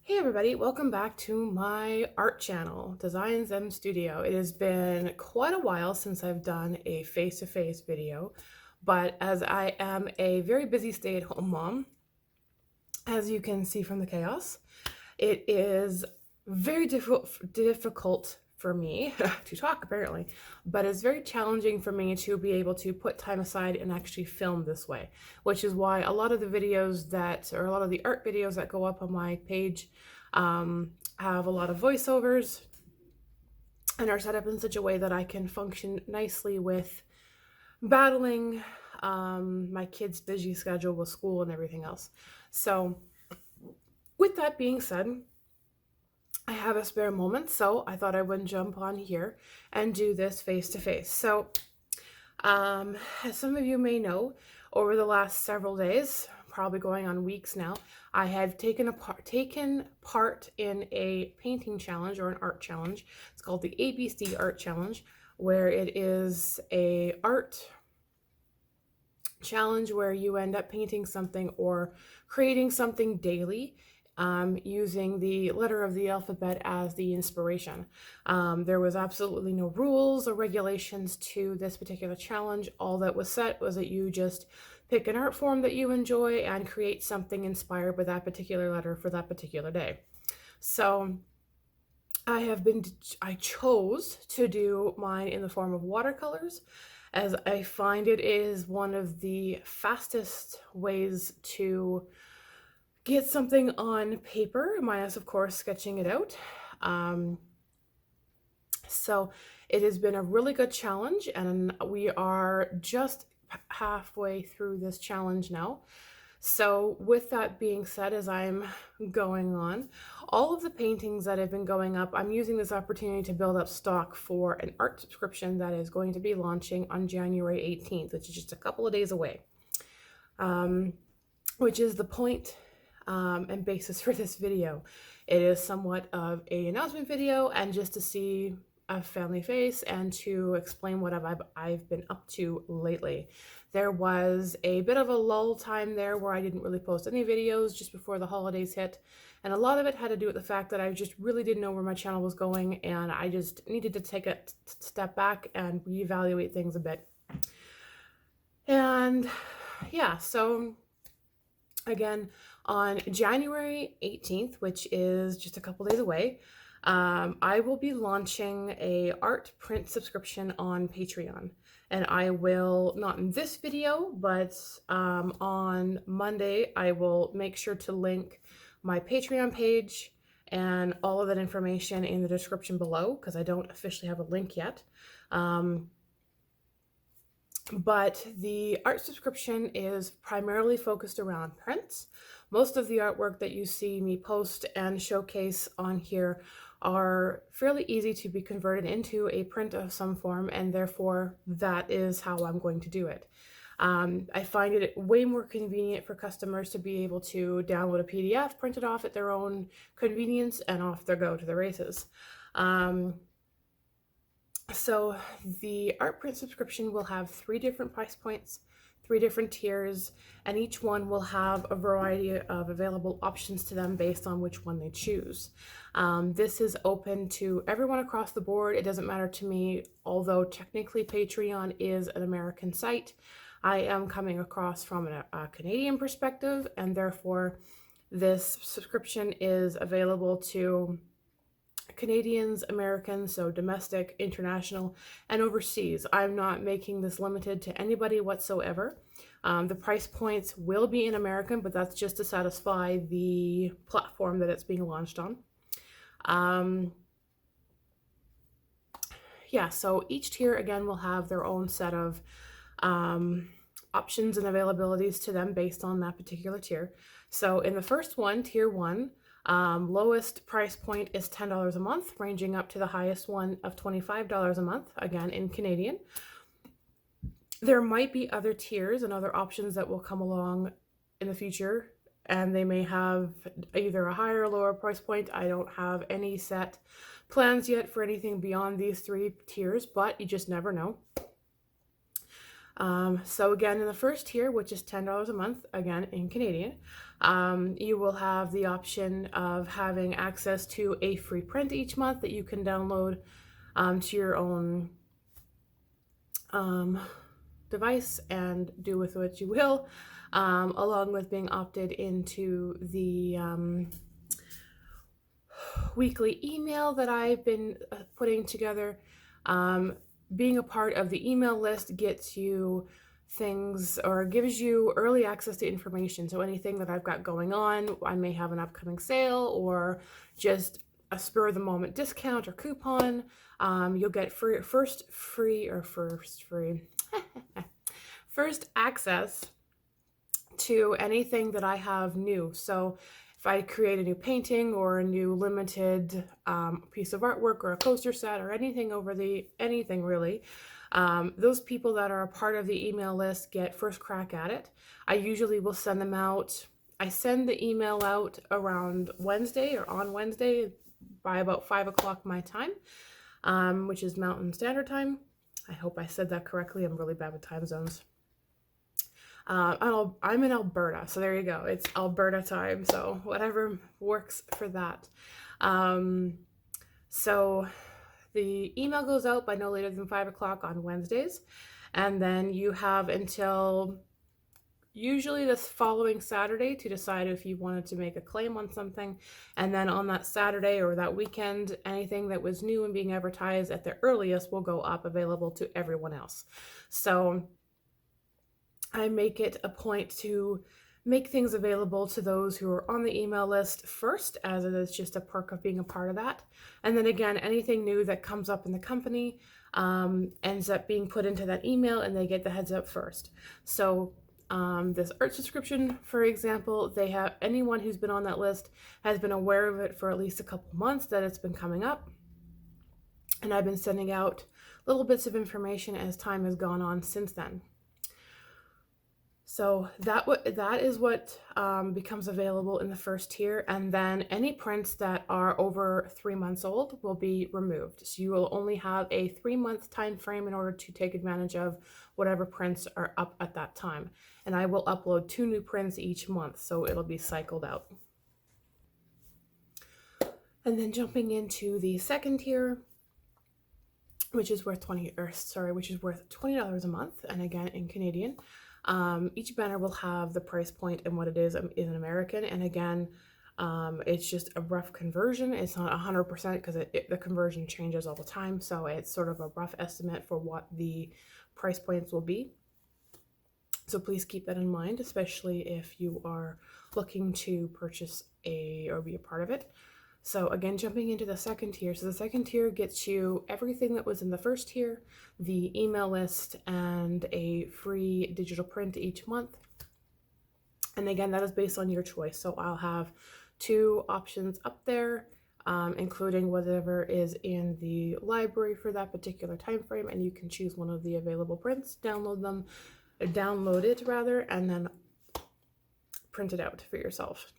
Hey everybody, welcome back to my art channel, Designs M Studio. It has been quite a while since I've done a face-to-face video, but as I am a very busy stay-at-home mom, as you can see from the chaos, it is very difficult for me to talk apparently, but it's very challenging for me to be able to put time aside and actually film this way, which is why a lot of the videos or a lot of the art videos that go up on my page have a lot of voiceovers and are set up in such a way that I can function nicely with battling my kids' busy schedule with school and everything else. So with that being said, I have a spare moment, so I thought I would jump on here and do this face to face. So, as some of you may know, over the last several days, probably going on weeks now, I have taken part in a painting challenge or an art challenge. It's called the ABC Art Challenge, where it is a art challenge where you end up painting something or creating something daily using the letter of the alphabet as the inspiration. There was absolutely no rules or regulations to this particular challenge. All that was set was that you just pick an art form that you enjoy and create something inspired by that particular letter for that particular day. So I chose to do mine in the form of watercolors, as I find it is one of the fastest ways to get something on paper, minus of course sketching it out. So it has been a really good challenge, and we are just halfway through this challenge now. So with that being said, as I'm going on, all of the paintings that have been going up, I'm using this opportunity to build up stock for an art subscription that is going to be launching on January 18th, which is just a couple of days away, which is the point and basis for this video. It is somewhat of an announcement video and just to see a family face and to explain what I've been up to lately. There was a bit of a lull time there where I didn't really post any videos just before the holidays hit, and a lot of it had to do with the fact that I just really didn't know where my channel was going, and I just needed to take a step back and reevaluate things a bit. And yeah, so again, on January 18th, which is just a couple days away, I will be launching a art print subscription on Patreon. And I will, not in this video, but on Monday, I will make sure to link my Patreon page and all of that information in the description below, because I don't officially have a link yet. But the art subscription is primarily focused around prints. Most of the artwork that you see me post and showcase on here are fairly easy to be converted into a print of some form, and therefore that is how I'm going to do it. I find it way more convenient for customers to be able to download a PDF, print it off at their own convenience, and off they go to the races. So the art print subscription will have 3 different price points, 3 different tiers, and each one will have a variety of available options to them based on which one they choose. This is open to everyone across the board. It doesn't matter to me, although technically Patreon is an American site. I am coming across from a Canadian perspective, and therefore this subscription is available to Canadians, Americans, so domestic, international, and overseas. I'm not making this limited to anybody whatsoever. The price points will be in American, but that's just to satisfy the platform that it's being launched on. Yeah, so each tier again will have their own set of options and availabilities to them based on that particular tier. So in the first one, tier 1, lowest price point is $10 a month, ranging up to the highest one of $25 a month, again in Canadian. There might be other tiers and other options that will come along in the future, and they may have either a higher or lower price point. I don't have any set plans yet for anything beyond these 3 tiers, but you just never know. So again, in the first tier, which is $10 a month, again in Canadian, you will have the option of having access to a free print each month that you can download to your own device and do with what you will, along with being opted into the weekly email that I've been putting together. Being a part of the email list gets you things or gives you early access to information. So anything that I've got going on, I may have an upcoming sale or just a spur of the moment discount or coupon. You'll get first access to anything that I have new. So if I create a new painting or a new limited piece of artwork or a coaster set or anything anything really, those people that are a part of the email list get first crack at it. I usually will send them out. I send the email out around Wednesday or on Wednesday by about 5 o'clock my time, which is Mountain Standard Time. I hope I said that correctly. I'm really bad with time zones. I'm in Alberta, so there you go. It's Alberta time, so whatever works for that. So the email goes out by no later than 5 o'clock on Wednesdays, and then you have until usually this following Saturday to decide if you wanted to make a claim on something. And then on that Saturday or that weekend, anything that was new and being advertised at the earliest will go up available to everyone else. So I make it a point to make things available to those who are on the email list first, as it is just a perk of being a part of that. And then again, anything new that comes up in the company ends up being put into that email and they get the heads up first. So this art subscription, for example, anyone who's been on that list has been aware of it for at least a couple months that it's been coming up. And I've been sending out little bits of information as time has gone on since then. So that is what becomes available in the first tier, and then any prints that are over 3 months old will be removed. So you will only have a 3-month time frame in order to take advantage of whatever prints are up at that time. And I will upload 2 new prints each month, so it'll be cycled out. And then jumping into the second tier, which is worth $20 a month, and again in Canadian. Each banner will have the price point and what it is in American, and again, it's just a rough conversion. It's not 100% because the conversion changes all the time, so it's sort of a rough estimate for what the price points will be. So please keep that in mind, especially if you are looking to purchase or be a part of it. So again, jumping into the second tier. So the second tier gets you everything that was in the first tier, the email list, and a free digital print each month. And again, that is based on your choice. So I'll have 2 options up there, including whatever is in the library for that particular time frame, and you can choose one of the available prints, download it rather, and then print it out for yourself.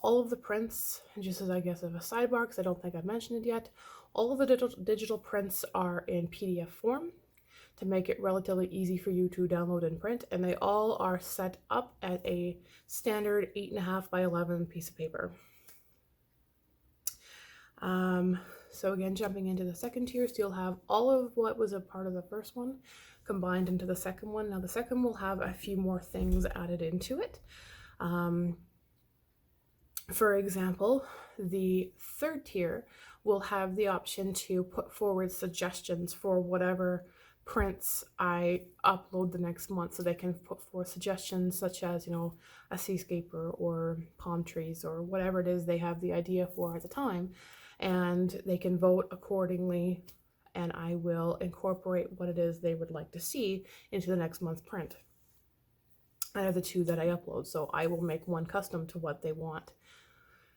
All of the prints, just as I guess of a sidebar, because I don't think I've mentioned it yet, all of the digital prints are in PDF form to make it relatively easy for you to download and print, and they all are set up at a standard 8.5 by 11 piece of paper. So again, jumping into the second tier, so you'll have all of what was a part of the first one combined into the second one. Now the second will have a few more things added into it. For example, the third tier will have the option to put forward suggestions for whatever prints I upload the next month. So they can put forth suggestions such as, a seascape or palm trees or whatever it is they have the idea for at the time. And they can vote accordingly, and I will incorporate what it is they would like to see into the next month's print out of the 2 that I upload. So I will make one custom to what they want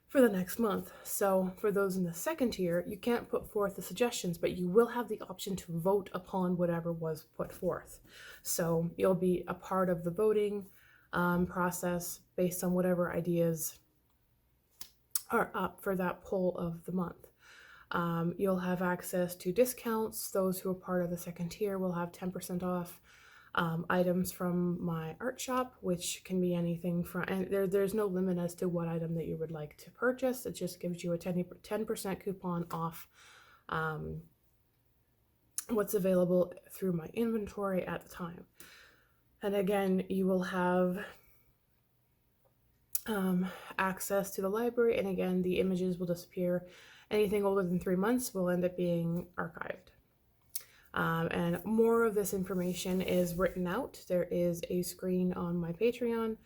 for the next month. So for those in the second tier, you can't put forth the suggestions, but you will have the option to vote upon whatever was put forth. So you'll be a part of the voting process based on whatever ideas are up for that poll of the month. You'll have access to discounts. Those who are part of the second tier will have 10% off items from my art shop, which can be anything from, and there's no limit as to what item that you would like to purchase. It just gives you a 10% coupon off what's available through my inventory at the time. And again, you will have access to the library, and again, the images will disappear. Anything older than 3 months will end up being archived. And more of this information is written out. There is a screen on my Patreon,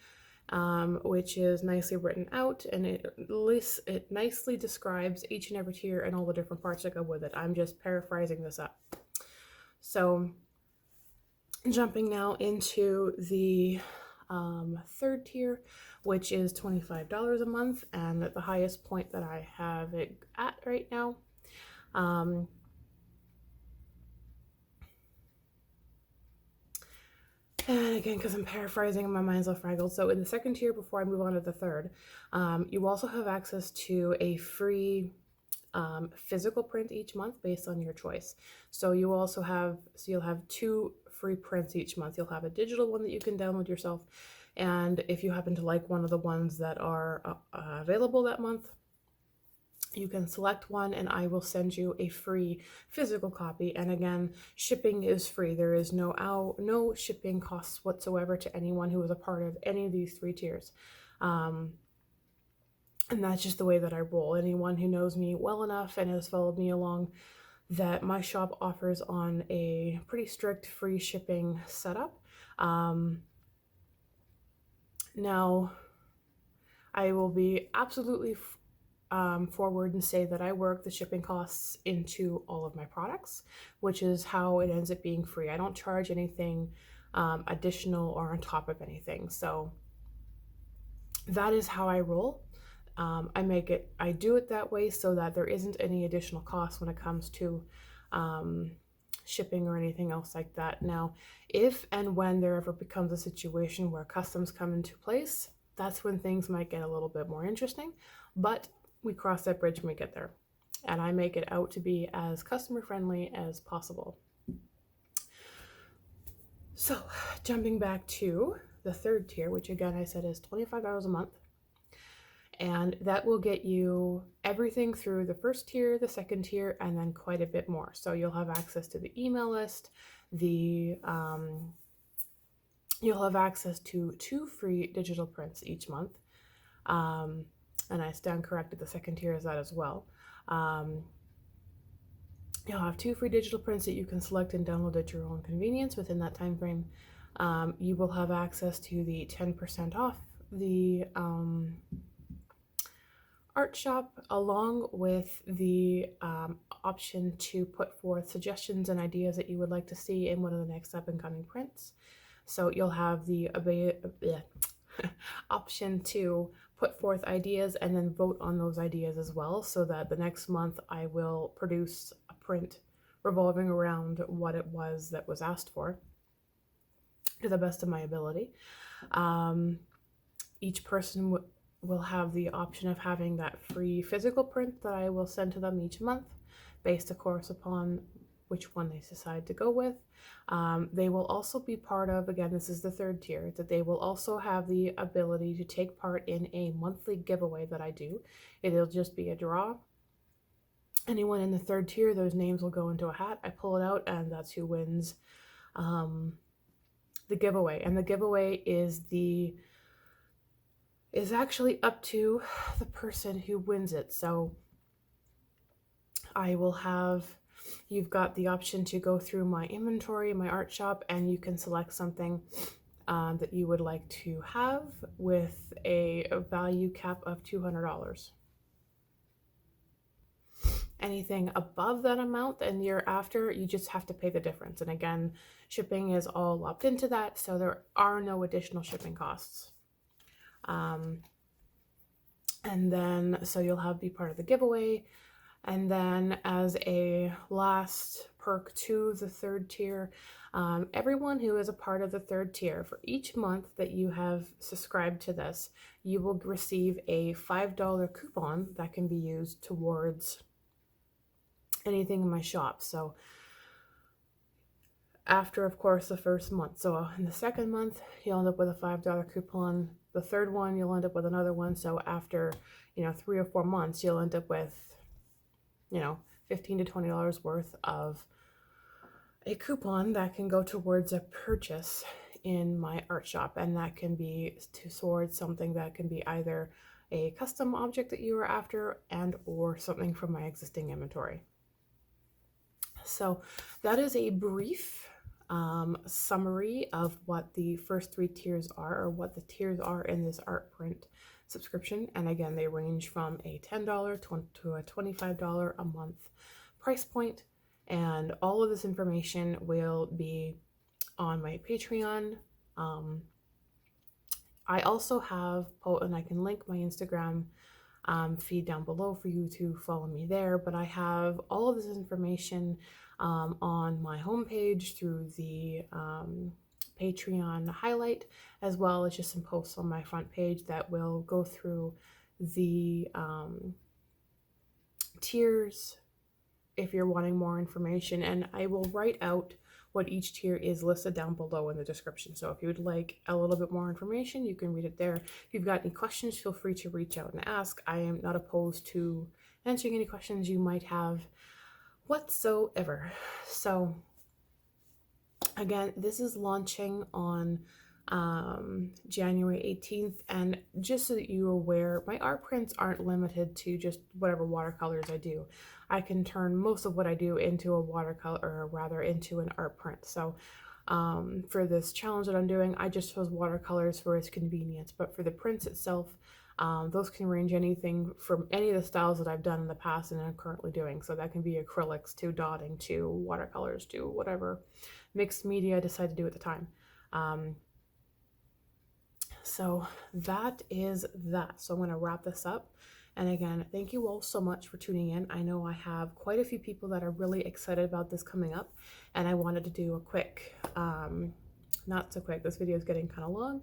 which is nicely written out, and it nicely describes each and every tier and all the different parts that go with it. I'm just paraphrasing this up. So jumping now into the third tier, which is $25 a month, and at the highest point that I have it at right now. And again, because I'm paraphrasing, my mind's all fraggled. So in the second tier, before I move on to the third, you also have access to a free physical print each month based on your choice. So you'll have 2 free prints each month. You'll have a digital one that you can download yourself, and if you happen to like one of the ones that are available that month, you can select one and I will send you a free physical copy. And again, shipping is free. There is no shipping costs whatsoever to anyone who is a part of any of these 3 tiers. And that's just the way that I roll. Anyone who knows me well enough and has followed me along, that my shop offers on a pretty strict free shipping setup. Now, I will be absolutely forward and say that I work the shipping costs into all of my products, which is how it ends up being free. I don't charge anything additional or on top of anything. So that is how I roll. I do it that way so that there isn't any additional cost when it comes to shipping or anything else like that. Now, if and when there ever becomes a situation where customs come into place, that's when things might get a little bit more interesting, but we cross that bridge when we get there. And I make it out to be as customer friendly as possible. So jumping back to the third tier, which again I said is $25 a month. And that will get you everything through the first tier, the second tier, and then quite a bit more. So you'll have access to the email list, you'll have access to 2 free digital prints each month. And I stand corrected, the second tier is that as well. You'll have 2 free digital prints that you can select and download at your own convenience within that time frame. You will have access to the 10% off the art shop, along with the option to put forth suggestions and ideas that you would like to see in one of the next up and coming prints. So you'll have the option to put forth ideas and then vote on those ideas as well, so that the next month I will produce a print revolving around what it was that was asked for to the best of my ability. Each person will have the option of having that free physical print that I will send to them each month, based of course upon which one they decide to go with. They will also be part of, again, this is the third tier, that they will also have the ability to take part in a monthly giveaway that I do. It'll just be a draw. Anyone in the third tier, those names will go into a hat. I pull it out, and that's who wins the giveaway. And the giveaway is actually up to the person who wins it. So you've got the option to go through my inventory, my art shop, and you can select something that you would like to have with a value cap of $200. Anything above that amount and year after, you just have to pay the difference. And again, shipping is all locked into that, so there are no additional shipping costs. And then, so you'll be part of the giveaway. And then as a last perk to the third tier, everyone who is a part of the third tier, for each month that you have subscribed to this, you will receive a $5 coupon that can be used towards anything in my shop. So after, of course, the first month. So in the second month, you'll end up with a $5 coupon. The third one, you'll end up with another one. So after, 3 or 4 months, you'll end up with, $15 to $20 worth of a coupon that can go towards a purchase in my art shop. And that can be towards something that can be either a custom object that you are after and or something from my existing inventory. So that is a brief summary of what the first 3 tiers are, or what the tiers are in this art print subscription. And again, they range from a $10 to a $25 a month price point. And all of this information will be on my Patreon. I also have, and I can link my Instagram feed down below for you to follow me there, but I have all of this information on my homepage through the Patreon highlight, as well as just some posts on my front page that will go through the tiers if you're wanting more information, and I will write out what each tier is listed down below in the description. So if you would like a little bit more information, you can read it there. If you've got any questions, feel free to reach out and ask. I am not opposed to answering any questions you might have whatsoever. So again, this is launching on January 18th, and just so that you're aware, my art prints aren't limited to just whatever watercolors I do. I can turn most of what I do into a watercolor, or rather into an art print. So for this challenge that I'm doing, I just chose watercolors for its convenience, but for the prints itself, those can range anything from any of the styles that I've done in the past and I'm currently doing. So that can be acrylics to dotting to watercolors to whatever mixed media I decide to do at the time. So that is that. So I'm going to wrap this up. And again, thank you all so much for tuning in. I know I have quite a few people that are really excited about this coming up, and I wanted to do a quick, not so quick, this video is getting kind of long,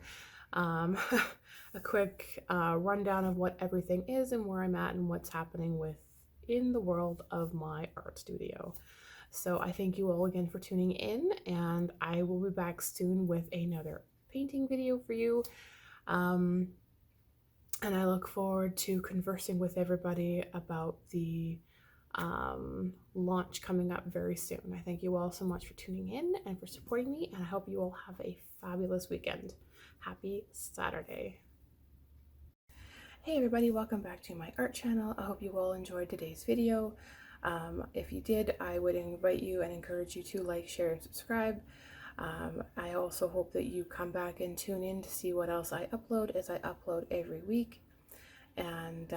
a quick rundown of what everything is and where I'm at and what's happening in the world of my art studio. So I thank you all again for tuning in, and I will be back soon with another painting video for you. And I look forward to conversing with everybody about the launch coming up very soon. I thank you all so much for tuning in and for supporting me, and I hope you all have a fabulous weekend. Happy Saturday. Hey everybody, welcome back to my art channel. I hope you all enjoyed today's video. If you did, I would invite you and encourage you to like, share, and subscribe. I also hope that you come back and tune in to see what else I upload, as I upload every week. And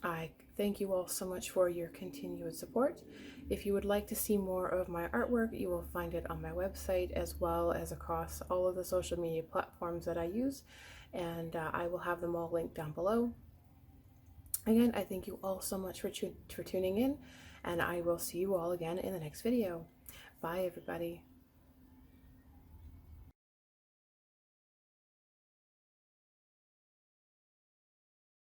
I thank you all so much for your continued support. If you would like to see more of my artwork, you will find it on my website, as well as across all of the social media platforms that I use. And I will have them all linked down below. Again, I thank you all so much for tuning in, and I will see you all again in the next video. Bye, everybody.